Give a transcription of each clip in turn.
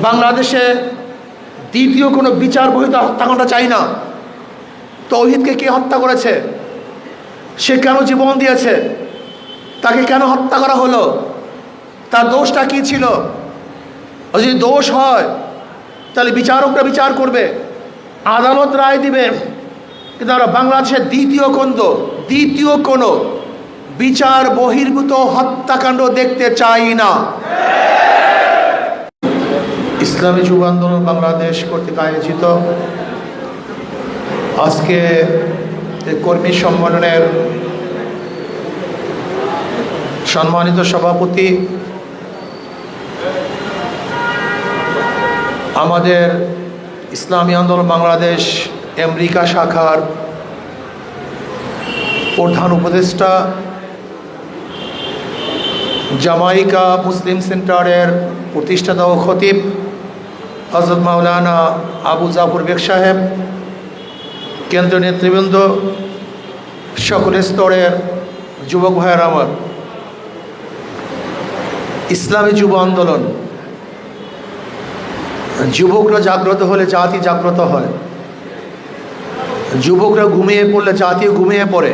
বাংলাদেশে দ্বিতীয় কোনো বিচার বহির্ভূত হত্যাকাণ্ড চাই না। তৌহিদকে কে হত্যা করেছে? সে কেন জীবন দিয়েছে? তাকে কেন হত্যা করা হলো? তার দোষটা কি ছিল? যদি দোষ হয় তাহলে বিচারকরা বিচার করবে, আদালত রায় দিবে। কিন্তু আমরা বাংলাদেশের দ্বিতীয় কোনো বিচার বহির্ভূত হত্যাকাণ্ড দেখতে চাই না। ইসলামী যুব আন্দোলন বাংলাদেশ কর্তৃক আয়োজিত আজকে কর্মী সম্মেলনের সম্মানিত সভাপতি, আমাদের ইসলামী আন্দোলন বাংলাদেশ আমেরিকা শাখার প্রধান উপদেষ্টা, জামাইকা মুসলিম সেন্টারের প্রতিষ্ঠাতা ও খতিব হযরত মাওলানা আবু জাফর বেগ সাহেব, কেন্দ্রীয় নেতৃবৃন্দ, সকল স্তরের যুবক ভাইয়ের আমার, ইসলামী যুব আন্দোলন, যুবকরা জাগ্রত হলে জাতি জাগ্রত হয়, যুবকরা ঘুমিয়ে পড়লে জাতিও ঘুমিয়ে পড়ে,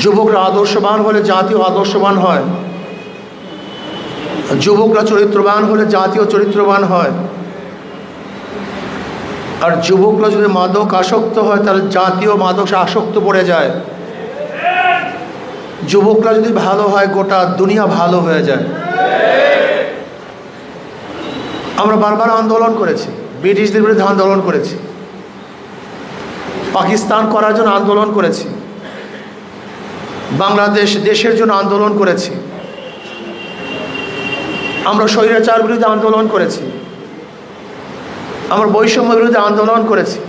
যুবকরা আদর্শবান হলে জাতিও আদর্শবান হয়, যুবকরা চরিত্রবান হলে জাতীয় চরিত্রবান হয়, আর যুবকরা যদি মাদক আসক্ত হয় তাহলে জাতীয় মাদক আসক্ত পড়ে যায়। যুবকরা যদি ভালো হয় গোটা দুনিয়া ভালো হয়ে যায়। আমরা বারবার আন্দোলন করেছি, ব্রিটিশদের বিরুদ্ধে আন্দোলন করেছি, পাকিস্তান করার জন্য আন্দোলন করেছি, বাংলাদেশ দেশের জন্য আন্দোলন করেছি, আমরা স্বৈরাচার বিরুদ্ধে আন্দোলন করেছি, আমরা বৈষম্য বিরুদ্ধে আন্দোলন করেছি।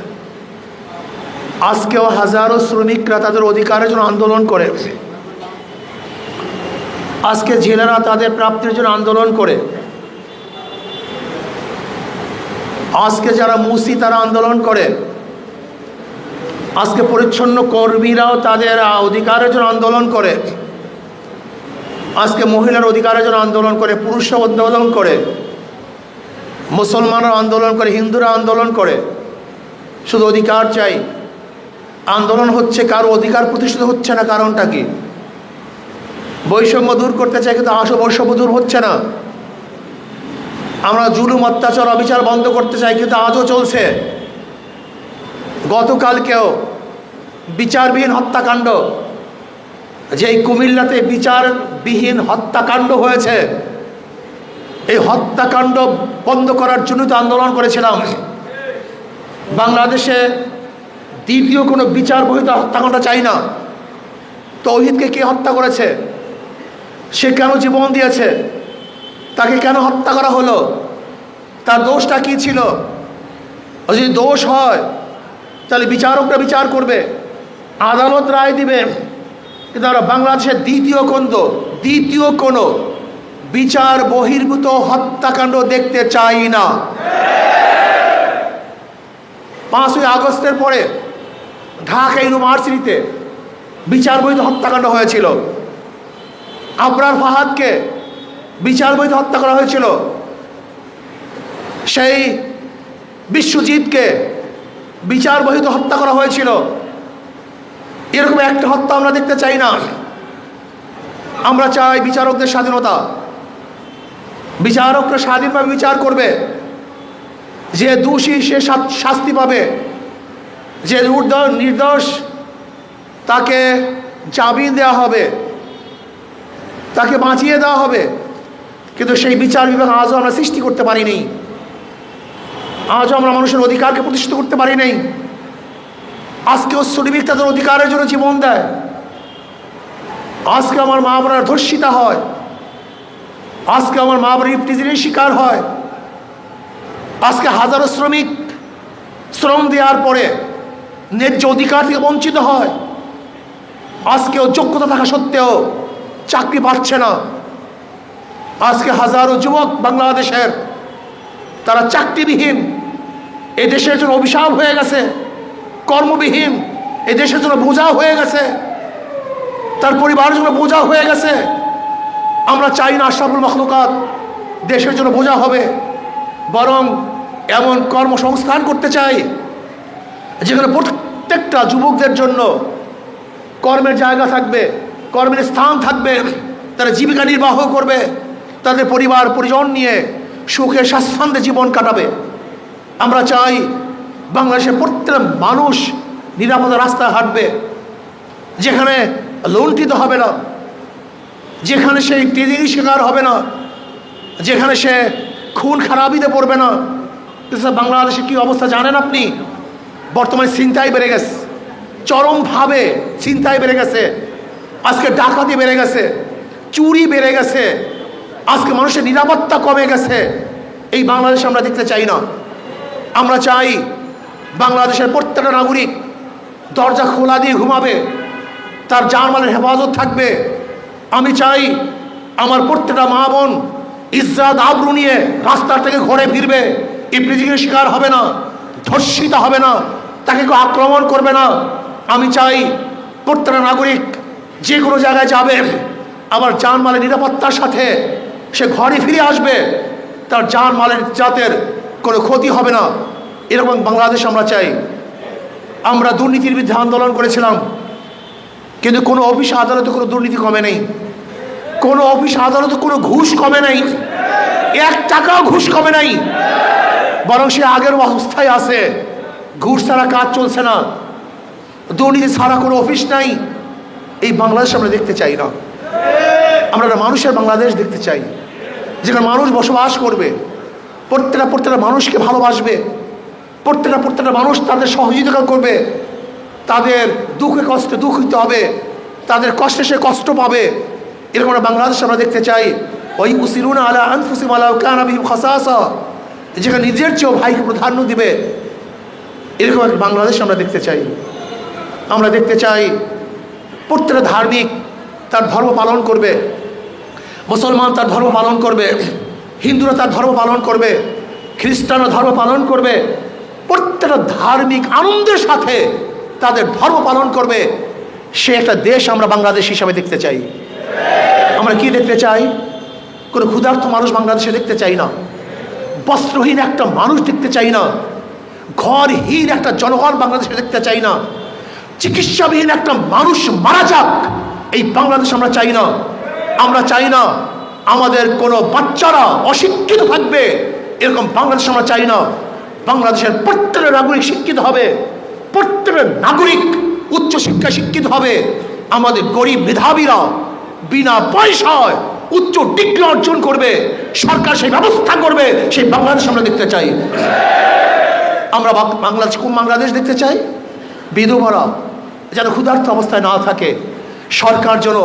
আজকেও হাজারো শ্রমিকরা তাদের অধিকারের জন্য আন্দোলন করে, আজকে জেলেরা তাদের প্রাপ্তির জন্য আন্দোলন করে, আজকে যারা মুসি তারা আন্দোলন করে, আজকে পরিচ্ছন্ন কর্মীরাও তাদের অধিকারের জন্য আন্দোলন করে, আজকে মহিলার অধিকারের জন্য আন্দোলন করে, পুরুষরা আন্দোলন করে, মুসলমানরা আন্দোলন করে, হিন্দুরা আন্দোলন করে। শুধু অধিকার চাই, আন্দোলন হচ্ছে, কারো অধিকার প্রতিষ্ঠিত হচ্ছে না। কারণটা কি? বৈষম্য দূর করতে চাই কিন্তু বৈষম্য দূর হচ্ছে না। আমরা জুলুম, অত্যাচার, অবিচার বন্ধ করতে চাই কিন্তু আজও চলছে। গতকালকেও বিচারবিহীন হত্যাকাণ্ড, যেই কুমিল্লাতে বিচারবিহীন হত্যাকাণ্ড হয়েছে, এই হত্যাকাণ্ড বন্ধ করার জন্য তো আন্দোলন করেছিলাম। বাংলাদেশে দ্বিতীয় কোনো বিচার বহির্ভূত হত্যাকাণ্ড চাই না। তৌহিদকে কে হত্যা করেছে? সে কেন জীবন দিয়েছে? তাকে কেন হত্যা করা হলো? তার দোষটা কি ছিল? যদি দোষ হয় তাহলে বিচারকরা বিচার করবে, আদালত রায় দিবে। কিন্তু আমরা বাংলাদেশের দ্বিতীয় কোনো বিচার বহির্ভূত হত্যাকাণ্ড দেখতে চাই না। 5ই আগস্টের পরে ঢাকা ইউনিভার্সিটিতে বিচার বহির্ভূত হত্যাকাণ্ড হয়েছিল। আবরার ফাহাদকে বিচার বহির্ভূত হত্যা করা হয়েছিল। সেই বিশ্বজিৎকে বিচার বহির্ভূত হত্যা করা হয়েছিল। এরকম একটা হত্যা আমরা দেখতে চাই না। আমরা চাই বিচারকদের স্বাধীনতা, বিচারকরা স্বাধীনভাবে বিচার করবে। যে দোষী সে শাস্তি পাবে, যে নির্দোষ তাকে জামিন দেওয়া হবে, তাকে বাঁচিয়ে দেওয়া হবে। কিন্তু সেই বিচার বিভাগ আজও আমরা সৃষ্টি করতে পারিনি। আজও আমরা মানুষের অধিকারকে প্রতিষ্ঠিত করতে পারি নাই। আজকেও শ্রমিক তাদের অধিকারের জন্য জীবন দেয়। আজকে আমার মা বোনেরা ধর্ষিতা হয়, আজকে আমার মা বোনের ইফটিজিংয়ের শিকার হয়, আজকে হাজারো শ্রমিক শ্রম দেওয়ার পরে ন্যায্য অধিকার থেকে বঞ্চিত হয়। আজকেও যোগ্যতা থাকা সত্ত্বেও চাকরি পাচ্ছে না। আজকে হাজারো যুবক বাংলাদেশের তারা চাকরিবিহীন, এই দেশের জন্য অভিশাপ হয়ে গেছে। কর্মবিহীন, এই দেশের জন্য বোঝা হয়ে গেছে, তার পরিবারের জন্য বোঝা হয়ে গেছে। আমরা চাই না আশরাফুল মাখলুকাত দেশের জন্য বোঝা হবে, বরং এমন কর্মসংস্থান করতে চাই যেখানে প্রত্যেকটা যুবকদের জন্য কর্মের জায়গা থাকবে, কর্মের স্থান থাকবে, তারা জীবিকা নির্বাহ করবে, তাদের পরিবার পরিজন নিয়ে সুখে স্বাচ্ছন্দ্যে জীবন কাটাবে। আমরা চাই বাংলাদেশের প্রত্যেকটা মানুষ নিরাপদে রাস্তায় হাঁটবে, যেখানে লুণ্ঠিত হবে না, যেখানে সে টিজির শিকার হবে না, যেখানে সে খুন খারাপিতে পড়বে না। বাংলাদেশে কি অবস্থা জানেন আপনি? বর্তমানে ছিনতাই বেড়ে গেছে, চরমভাবে ছিনতাই বেড়ে গেছে, আজকে ডাকাতি বেড়ে গেছে, চুরি বেড়ে গেছে, আজকে মানুষের নিরাপত্তা কমে গেছে। এই বাংলাদেশ আমরা দেখতে চাই না। আমরা চাই বাংলাদেশের প্রত্যেকটা নাগরিক দরজা খোলা দিয়ে ঘুমাবে, তার জানমালের হেফাজত থাকবে। আমি চাই আমার প্রত্যেকটা মা বোন ইজ্জত আবরু নিয়ে রাস্তার থেকে ঘরে ফিরবে, ইফটিজিংয়ের শিকার হবে না, ধর্ষিত হবে না, তাকে কেউ আক্রমণ করবে না। আমি চাই প্রত্যেকটা নাগরিক যে কোনো জায়গায় যাবে, আবার জানমালের নিরাপত্তার সাথে সে ঘরে ফিরে আসবে, তার জানমালের জাতের কোনো ক্ষতি হবে না। এরকম বাংলাদেশ আমরা চাই। আমরা দুর্নীতির বিরুদ্ধে আন্দোলন করেছিলাম, কিন্তু কোনো অফিস আদালতে কোনো দুর্নীতি কমে নেই, কোনো অফিস আদালতে কোনো ঘুষ কমে নাই, 1 টাকাও ঘুষ কমে নাই, বরং সে আগের অবস্থায় আছে। ঘুষ ছাড়া কাজ চলছে না, দুর্নীতি ছাড়া কোনো অফিস নাই। এই বাংলাদেশ আমরা দেখতে চাই না। আমরা একটা মানুষের বাংলাদেশ দেখতে চাই, যেখানে মানুষ বসবাস করবে, প্রত্যেকটা মানুষকে ভালোবাসবে, প্রত্যেকটা মানুষ তাদের সহযোগিতা করবে, তাদের দুঃখে কষ্টে দুঃখিত হবে, তাদের কষ্টে সে কষ্ট পাবে। এরকম একটা বাংলাদেশ আমরা দেখতে চাই। ওই উসিরুনা আলা আনফুসিহিম ওয়ালাউ কানা বিহিম খাসাসা, যেখানে নিজের চেয়েও ভাইকে প্রাধান্য দিবে। এরকম একটা বাংলাদেশ আমরা দেখতে চাই। আমরা দেখতে চাই প্রত্যেকটা ধার্মিক তার ধর্ম পালন করবে, মুসলমান তার ধর্ম পালন করবে, হিন্দুরা তার ধর্ম পালন করবে, খ্রিস্টানরা ধর্ম পালন করবে। প্রত্যেকটা ধার্মিক আনন্দের সাথে তাদের ধর্ম পালন করবে। সে একটা দেশ আমরা বাংলাদেশ হিসাবে দেখতে চাই। আমরা কি দেখতে চাই? কোনো ক্ষুধার্ত মানুষ বাংলাদেশে দেখতে চাই না, বস্ত্রহীন একটা মানুষ দেখতে চাই না, ঘরহীন একটা জনগণ বাংলাদেশে দেখতে চাই না, চিকিৎসাবিহীন একটা মানুষ মারা যাক এই বাংলাদেশ আমরা চাই না। আমরা চাই না আমাদের কোনো বাচ্চারা অশিক্ষিত থাকবে, এরকম বাংলাদেশ আমরা চাই না। বাংলাদেশের প্রত্যেকটা নাগরিক শিক্ষিত হবে, প্রত্যেকটা নাগরিক উচ্চশিক্ষা শিক্ষিত হবে। আমাদের গরিব মেধাবীরা বিনা পয়সায় উচ্চ ডিগ্রি অর্জন করবে, সরকার সেই ব্যবস্থা করবে। সেই বাংলাদেশ আমরা দেখতে চাই। আমরা বাংলাদেশ কোন বাংলাদেশ দেখতে চাই? বিধবারা যেন ক্ষুধার্ত অবস্থায় না থাকে, সরকার যেন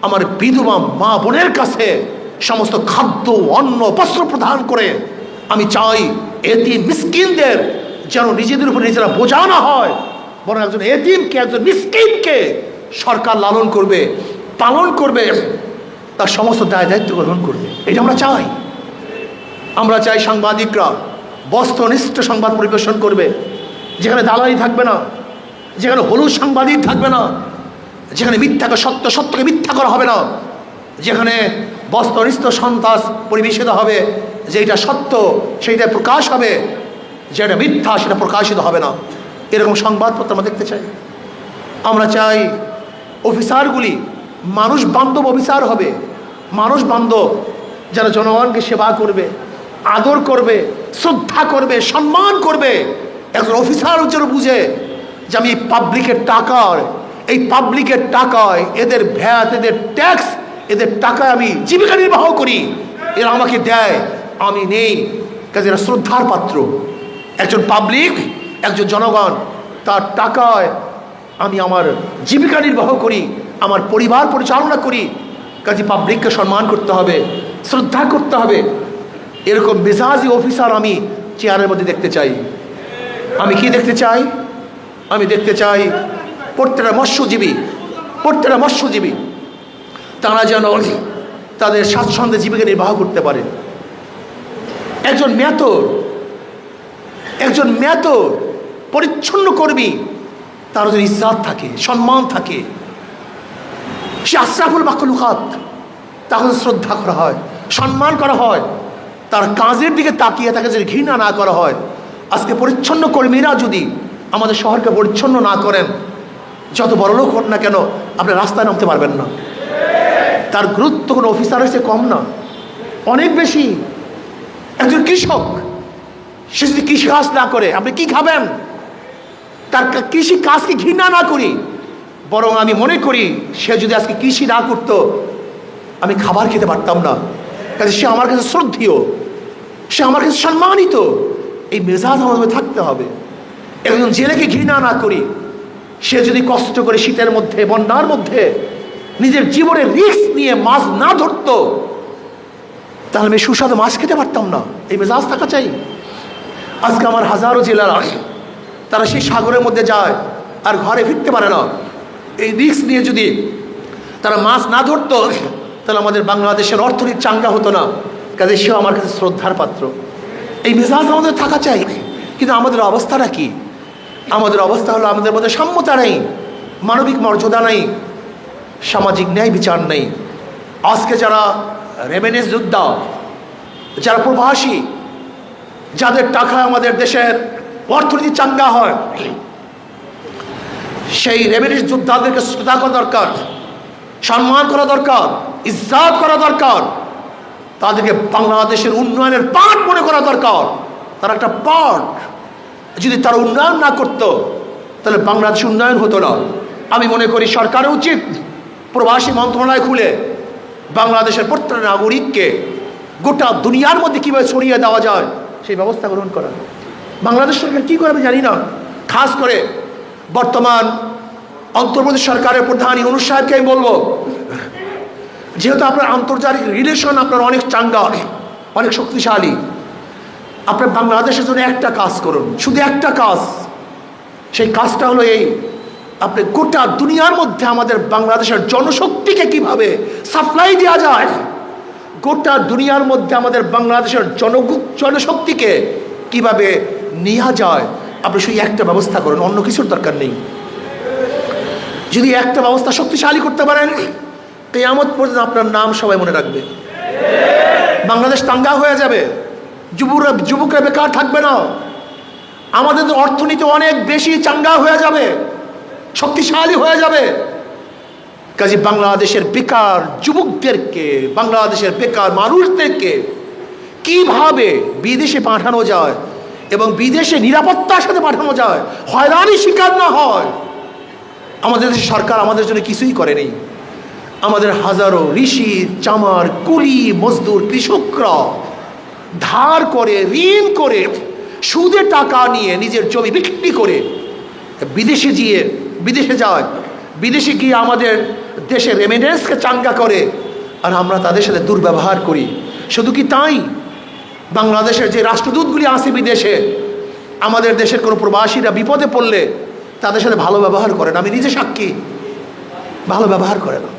আমার বিধবা মা বোনের কাছে সমস্ত খাদ্য অন্ন বস্ত্র প্রদান করে। আমি চাই এতিম মিসকিনদের যেন নিজেদের উপর নিজেরা বোঝা না হয়, বরং একজন এতিমকে একজন মিসকিনকে সরকার লালন করবে, পালন করবে, তার সমস্ত দায় দায়িত্ব গ্রহণ করবে। এটা আমরা চাই। আমরা চাই সাংবাদিকরা বস্তুনিষ্ঠ সংবাদ পরিবেশন করবে, যেখানে দালালি থাকবে না, যেখানে হলুদ সাংবাদিক থাকবে না, যেখানে মিথ্যাকে সত্য, সত্যকে মিথ্যা করা হবে না, যেখানে বস্তুনিষ্ঠ সন্ত্রাস পরিবেশিত হবে, যেটা সত্য সেইটা প্রকাশ হবে, যেটা মিথ্যা সেটা প্রকাশিত হবে না। এরকম সংবাদপত্র আমরা দেখতে চাই। আমরা চাই অফিসারগুলি মানুষ বান্ধব অফিসার হবে, মানুষ বান্ধব, যারা জনগণকে সেবা করবে, আদর করবে, শ্রদ্ধা করবে, সম্মান করবে। একজন অফিসার যেন বুঝে যে আমি পাবলিকের টাকায় এদের ভ্যাট, এদের ট্যাক্স, এদের টাকায় আমি জীবিকা নির্বাহ করি, এরা আমাকে দেয়, আমি নেই, কাজে এরা শ্রদ্ধার পাত্র। একজন পাবলিক, একজন জনগণ, তার টাকায় আমি আমার জীবিকা নির্বাহ করি, আমার পরিবার পরিচালনা করি, কাজে পাবলিককে সম্মান করতে হবে, শ্রদ্ধা করতে হবে। এরকম মেজাজি অফিসার আমি চেয়ারের মধ্যে দেখতে চাই। আমি কি দেখতে চাই? আমি দেখতে চাই প্রত্যেকটা মৎস্যজীবী তারা যেন তাদের স্বাচ্ছন্দ্যে জীবিকা নির্বাহ করতে পারে। একজন মেথর পরিচ্ছন্ন কর্মী, তার যেন ইজ্জত থাকে, সম্মান থাকে, সে আশরাফুল মাখলুকাত, তাহলে শ্রদ্ধা করা হয়। সম্মান করা হয়, তার কাজের দিকে তাকিয়ে তাকে যদি ঘৃণা না করা হয়। আজকে পরিচ্ছন্ন কর্মীরা যদি আমাদের শহরকে পরিচ্ছন্ন না করেন, যত বড় লোক হন না কেন, আপনি রাস্তায় নামতে পারবেন না। তার গুরুত্ব কোনো অফিসার হয়েছে কম না, অনেক বেশি। একজন কৃষক, সে যদি কৃষি কাজ না করে আপনি কি খাবেন? তার কৃষি কাজকে ঘৃণা না করি, বরং আমি মনে করি সে যদি আজকে কৃষি না করতো আমি খাবার খেতে পারতাম না। কাজে সে আমার কাছে শ্রদ্ধেয়, সে আমার কাছে সম্মানিত। এই মেজাজ আমাদের থাকতে হবে। একজন জেলেকে ঘৃণা না করি, সে যদি কষ্ট করে শীতের মধ্যে, বন্যার মধ্যে নিজের জীবনের রিস্ক নিয়ে মাছ না ধরতো, তাহলে আমি সুস্বাদু মাছ খেতে পারতাম না। এই মেজাজ থাকা চাই। আজকে আমার হাজারো জেলারা তারা সেই সাগরের মধ্যে যায় আর ঘরে ফিরতে পারে না। এই রিস্ক নিয়ে যদি তারা মাছ না ধরতো, তাহলে আমাদের বাংলাদেশের অর্থনীতি চাঙ্গা হতো না। কাজে সেও আমার কাছে শ্রদ্ধার পাত্র। এই মেজাজ আমাদের থাকা চাই। কিন্তু আমাদের অবস্থাটা কি? আমাদের অবস্থা হলো আমাদের মধ্যে সাম্যতা নেই, মানবিক মর্যাদা নেই, সামাজিক ন্যায় বিচার নেই। আজকে যারা রেমিটেন্স যোদ্ধা, যারা প্রবাসী, যাদের টাকায় আমাদের দেশের অর্থনীতি চাঙ্গা হয়, সেই রেমিটেন্স যোদ্ধাদেরকে শ্রদ্ধা করা দরকার, সম্মান করা দরকার, ইজ্জত করা দরকার। তাদেরকে বাংলাদেশের উন্নয়নের পার্ট মনে করা দরকার। তারা একটা পার্ট। যদি তারা উন্নয়ন না করতো তাহলে বাংলাদেশ উন্নয়ন হতো না। আমি মনে করি সরকারের উচিত প্রবাসী মন্ত্রণালয় খুলে বাংলাদেশের প্রত্যেক নাগরিককে গোটা দুনিয়ার মধ্যে কীভাবে ছড়িয়ে দেওয়া যায় সেই ব্যবস্থা গ্রহণ করা। বাংলাদেশ সরকার কী করে আমি জানি না। খাস করে বর্তমান অন্তর্বর্তী সরকারের প্রধান ইউনূস সাহেবকে আমি বলবো, যেহেতু আপনার আন্তর্জাতিক রিলেশন আপনার অনেক চাঙ্গা, অনেক শক্তিশালী, আপনার বাংলাদেশের জন্য একটা কাজ করুন, শুধু একটা কাজ। সেই কাজটা হলো এই, আপনি গোটা দুনিয়ার মধ্যে আমাদের বাংলাদেশের জনশক্তিকে কিভাবে সাপ্লাই দেওয়া যায়, গোটা দুনিয়ার মধ্যে আমাদের বাংলাদেশের জনশক্তিকে কিভাবে নেওয়া যায়, আপনি শুধু একটা ব্যবস্থা করুন, অন্য কিছুর দরকার নেই। যদি একটা ব্যবস্থা শক্তিশালী করতে পারেন, কিয়ামত পর্যন্ত আপনার নাম সবাই মনে রাখবে। বাংলাদেশ চাঙ্গা হয়ে যাবে, যুবকরা বেকার থাকবে না, আমাদের অর্থনীতি অনেক বেশি চাঙ্গা হয়ে যাবে, শক্তিশালী হয়ে যাবে। কাজে বাংলাদেশের বেকার যুবকদেরকে, বাংলাদেশের বেকার মানুষদেরকে কিভাবে বিদেশে পাঠানো যায় এবং বিদেশে নিরাপত্তার সাথে পাঠানো যায়, হয়রানির শিকার না হয়। আমাদের দেশের সরকার আমাদের জন্য কিছুই করেনি। আমাদের হাজারো ঋষি, চামার, কুলি, মজদুর, কৃষকরা ধার করে, ঋণ করে, সুদে টাকা নিয়ে নিজের জমি বিক্রি করে বিদেশে যায়। বিদেশে গিয়ে আমাদের দেশের রেমিটেন্সকে চাঙ্গা করে, আর আমরা তাদের সাথে দুর্ব্যবহার করি। শুধু কি তাই, বাংলাদেশের যে রাষ্ট্রদূতগুলি আছে বিদেশে, আমাদের দেশের কোনো প্রবাসীরা বিপদে পড়লে তাদের সাথে ভালো ব্যবহার করে না। আমি নিজে সাক্ষী, ভালো ব্যবহার করে না,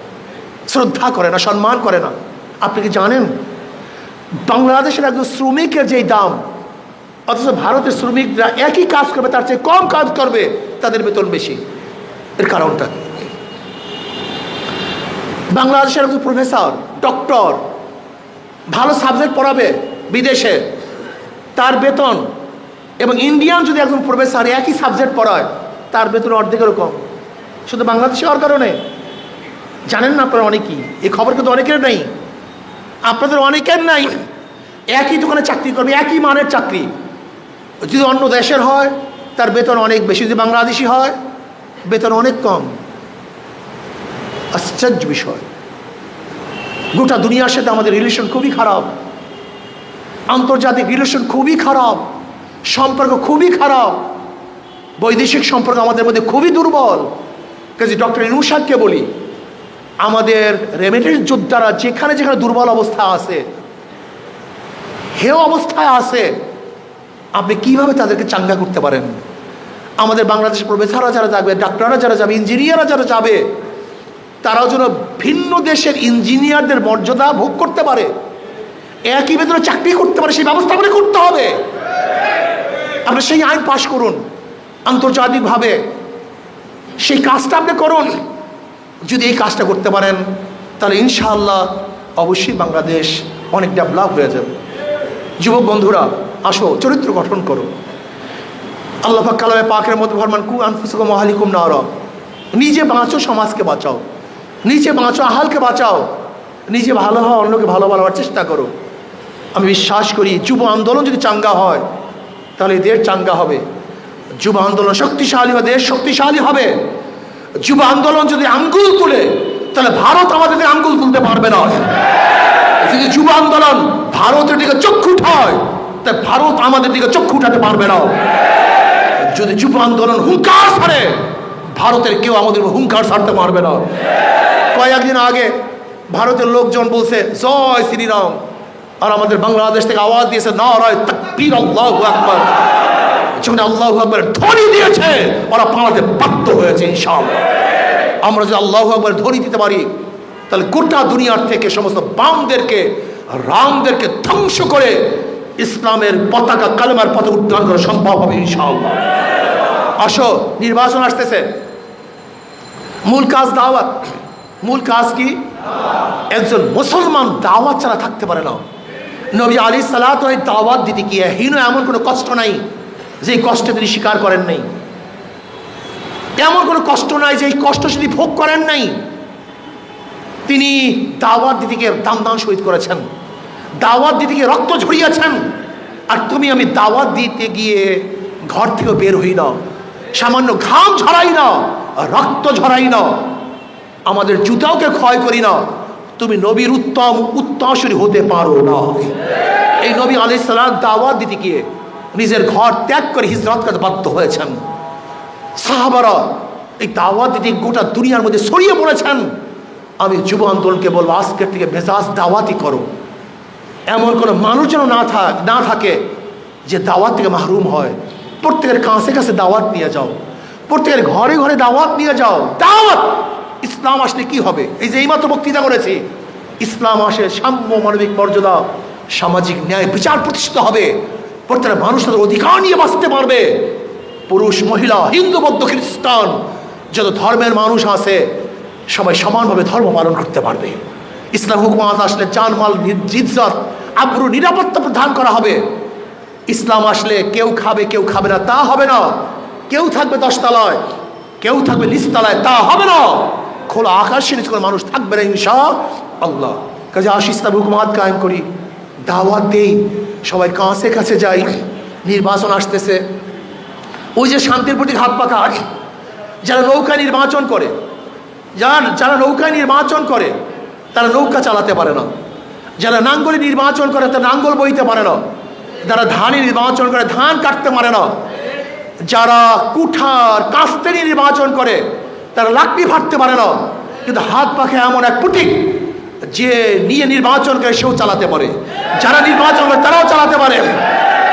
শ্রদ্ধা করে না, সম্মান করে না। আপনি কি জানেন বাংলাদেশের একজন শ্রমিকের যেই দাম, অথচ ভারতের শ্রমিকরা একই কাজ করবে তার চেয়ে কম কাজ করবে, তাদের বেতন বেশি। এর কারণটা বাংলাদেশের একজন প্রফেসর, ডক্টর, ভালো সাবজেক্ট পড়াবে বিদেশে, তার বেতন, এবং ইন্ডিয়ান যদি একজন প্রফেসর একই সাবজেক্ট পড়ায় তার বেতন অর্ধেকেরও কম। শুধু বাংলাদেশে হওয়ার কারণে। জানেন না আপনারা অনেকেই, এই খবর কিন্তু অনেকের নেই, আপনাদের অনেকের নাই। একই দোকানে চাকরি করবে, একই মানের চাকরি, যদি অন্য দেশের হয় তার বেতন অনেক বেশি, যদি বাংলাদেশি হয় বেতন অনেক কম। আশ্চর্য বিষয়। গোটা দুনিয়ার সাথে আমাদের রিলেশন খুবই খারাপ, আন্তর্জাতিক রিলেশন খুবই খারাপ, সম্পর্ক খুবই খারাপ, বৈদেশিক সম্পর্ক আমাদের মধ্যে খুবই দুর্বল। কাজে ডক্টর ইউনূস সাহেবকে বলি, আমাদের রেমিটেন্স যোদ্ধারা যেখানে যেখানে দুর্বল অবস্থা আছে, হেয় অবস্থায় আছে, আপনি কিভাবে তাদেরকে চাঙ্গা করতে পারেন? আমাদের বাংলাদেশের প্রফেসররা যারা যাবে, ডাক্তাররা যারা যাবে, ইঞ্জিনিয়াররা যারা যাবে, তারাও যেন ভিন্ন দেশের ইঞ্জিনিয়ারদের মর্যাদা ভোগ করতে পারে, একই বেতনে চাকরি করতে পারে, সেই ব্যবস্থা করে করতে হবে। আপনি সেই আইন পাশ করুন আন্তর্জাতিকভাবে, সেই কাজটা আপনি করুন। যদি এই কাজটা করতে পারেন তাহলে ইনশাআল্লাহ অবশ্যই বাংলাদেশ অনেক ডেভেলপ হয়ে যাবে। যুবক বন্ধুরা, আসো চরিত্র গঠন করো। আল্লাহ পাক কালামে পাকের মধ্যে ফরমান, কু আনফুসুকুম ওয়া আহলিকুম নারা। নিজে বাঁচো, সমাজকে বাঁচাও। নিজে বাঁচো, আহালকে বাঁচাও। নিজে ভালো হও, অন্যকে ভালো বানাবার চেষ্টা করো। আমি বিশ্বাস করি যুব আন্দোলন যদি চাঙ্গা হয় তাহলে দেশ চাঙ্গা হবে। যুব আন্দোলন শক্তিশালী হবে, দেশ শক্তিশালী হবে। যুব আন্দোলন যদি আঙ্গুল তুলে তাহলে ভারত আমাদের দিকে আঙ্গুল তুলতে পারবে না। যদি যুব আন্দোলন ভারতের দিকে চক্ষু উঠায় তাই ভারত আমাদের দিকে চক্ষু উঠাতে পারবে না। যদি যুব আন্দোলন হুঙ্কার ছাড়ে ভারতের কেউ আমাদের হুঙ্কার ছাড়তে পারবে না। কয়েকদিন আগে ভারতের লোকজন বলছে জয় শ্রীরাম, আর আমাদের বাংলাদেশ থেকে আওয়াজ দিয়েছে নারায়ে তাকবীর, আল্লাহু আকবার। যখন আল্লাহু আকবার ধ্বনি দিয়েছে ওরা পালাতে বাধ্য হয়েছে। ইনশাআল্লাহ আমরা যদি আল্লাহু আকবার ধ্বনি দিতে পারি তাহলে গোটা দুনিয়ার থেকে সমস্ত বামদেরকে, রামদেরকে ধ্বংস করে ইসলামের পতাকা, কালেমার পতাকা উত্তোলন করা সম্ভব হবে ইনশাআল্লাহ। আসো, নির্বাচন আসতেছে, মূল কাজ দাওয়াত। মূল কাজ কি? একজন মুসলমান দাওয়াত ছাড়া থাকতে পারে না। নবী আলাইহিস সালাতু ওয়াস সালাম দাওয়াত দিতে গিয়ে হীন এমন কোনো কষ্ট নাই যে কষ্ট তিনি স্বীকার করেন নাই। এমন কোনো কষ্ট নাই যে কষ্ট তিনি ভোগ করেন নাই। তিনি দাওয়াত দিতে গিয়ে দাম শহীদ করেছেন, দাওয়াত দিতে গিয়ে রক্ত ঝরিয়েছেন। আর তুমি আমি দাওয়াত দিতে গিয়ে ঘর থেকে বের হই না, সামান্য ঘাম ঝরাই না, রক্ত ঝরাই না, আমাদের জুতাওকে ক্ষয় করি না, তুমি নবীর উত্তম উত্তরসূরি হতে পারো না। এই নবী আলাইহিস সালাম দাওয়াত দিতে গিয়ে নিজের ঘর ত্যাগ করে হিজরত করতে বাধ্য হয়েছেন। সাহাবারা এই দাওয়াত দিতে গোটা দুনিয়ার মধ্যে ছড়িয়ে পড়েছেন। আমি যুব আন্দোলনকে বলবো আজকের থেকে মেজাজ দাওয়াতি করো। এমন কোনো মানুষ যেন না থাকে যে দাওয়াত থেকে মাহরুম হয়। প্রত্যেকের কাছে কাছে দাওয়াত নিয়ে যাও, প্রত্যেকের ঘরে ঘরে দাওয়াত নিয়ে যাও। দাওয়াত ইসলাম আসলে কি হবে? এই যে এইমাত্র বক্তৃতা করেছি, ইসলাম আসে সাম্য, মানবিক মর্যাদা, সামাজিক ন্যায়, বিচার প্রতিষ্ঠিত হবে। প্রত্যেকটা মানুষ তাদের অধিকার নিয়ে বাঁচতে পারবে। পুরুষ, মহিলা, হিন্দু, বৌদ্ধ, খ্রিস্টান, যত ধর্মের মানুষ আছে সবাই সমানভাবে ধর্ম পালন করতে পারবে। ইসলাম হুকুমত আসলে জানমাল, ইজ্জত, আবরু, নিরাপত্তা প্রদান করা হবে। ইসলাম আসলে কেউ খাবে কেউ খাবে না তা হবে না। কেউ থাকবে 10 তলায়, কেউ থাকবে নিচতলায়, তা হবে না। খোলা আকাশের নিচে কোনো মানুষ থাকবে না ইনশাআল্লাহ। কাজে আসি ইসলাম হুকুমত কায়েম করি, দাওয়াত দেই, সবাই কাছে কাছে যাই। নির্বাচন আসতেছে, ওই যে শান্তির প্রতি হাত পাখা, যারা নৌকা নির্বাচন করে, যারা নৌকা নির্বাচন করে তারা নৌকা চালাতে পারে না। যারা নাঙ্গলে নির্বাচন করে তারা নাঙ্গল বইতে পারে না। যারা ধানে নির্বাচন করে ধান কাটতে পারে না। যারা কুঠার কাস্তে নির্বাচন করে তারা লাকড়ি ফাটতে পারে না। কিন্তু হাত পাখা এমন এক প্রতীক যে নিয়ে নির্বাচন করে সেও চালাতে পারে। যারা নির্বাচন করে তারাও চালাতে পারে,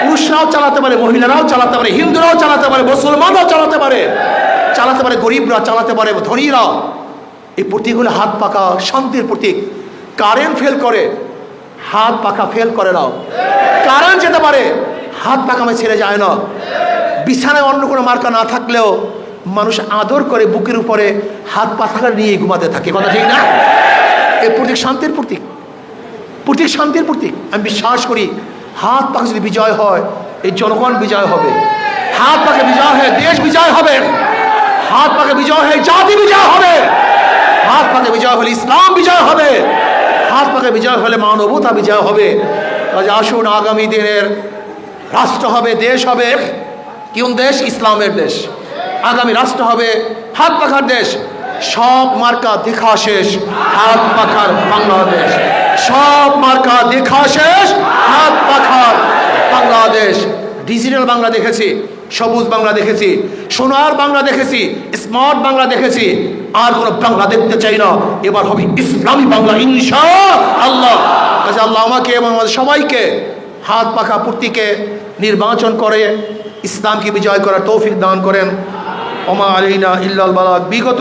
পুরুষরাও চালাতে পারে, মহিলারাও চালাতে পারে, হিন্দুরাও চালাতে পারে, মুসলমানরাও চালাতে পারে, গরিবরা চালাতে পারে, ধনীরা। এই প্রতীক হলো হাত পাখা, শান্তির প্রতীক। কারেন্ট ফেল করে, হাত পাখা ফেল করে না। কারেন্ট যেতে পারে, হাত পাখা আমি ছেড়ে যায় না। বিছানায় অন্য কোনো মার্কা না থাকলেও মানুষ আদর করে বুকের উপরে হাত পাখা নিয়ে ঘুমাতে থাকে, কথা ঠিক না? এই প্রতীক শান্তির প্রতীক, প্রতীক শান্তির প্রতীক। আমি বিশ্বাস করি হাত পাখা যদি বিজয় হয় এই জনগণ বিজয় হবে, হাত পাখা বিজয় হয় দেশ বিজয় হবে, হাত পাখা বিজয় হয় জাতি বিজয় হবে, হাত পাখা বিজয় হলে ইসলাম বিজয় হবে, হাত পাখা বিজয় হলে মানবতা বিজয় হবে। কাজে আসুন, আগামী দিনের রাষ্ট্র হবে, দেশ হবে কোন দেশ? ইসলামের দেশ। আগামী রাষ্ট্র হবে হাত পাখার দেশ। সব মার্কা দেখা শেষ, হাত পাখার বাংলাদেশ। সব মার্কা দেখা শেষ, হাত পাখার বাংলাদেশ। ডিজিটাল বাংলা দেখেছি, সবুজ বাংলা দেখেছি, সোনার বাংলা দেখেছি, স্মার্ট বাংলা দেখেছি। আর কোনো বাংলা দেখতে চাই না। এবার হবে ইসলামী বাংলা ইনশাআল্লাহ। কাজে আল্লাহ আমাকে এবং আমাদের সবাইকে হাত পাখা প্রতীকে নির্বাচন করে ইসলামকে বিজয় করার তৌফিক দান করেন। ওমা আলাইনা ইল্লাল বালাগ। বিগত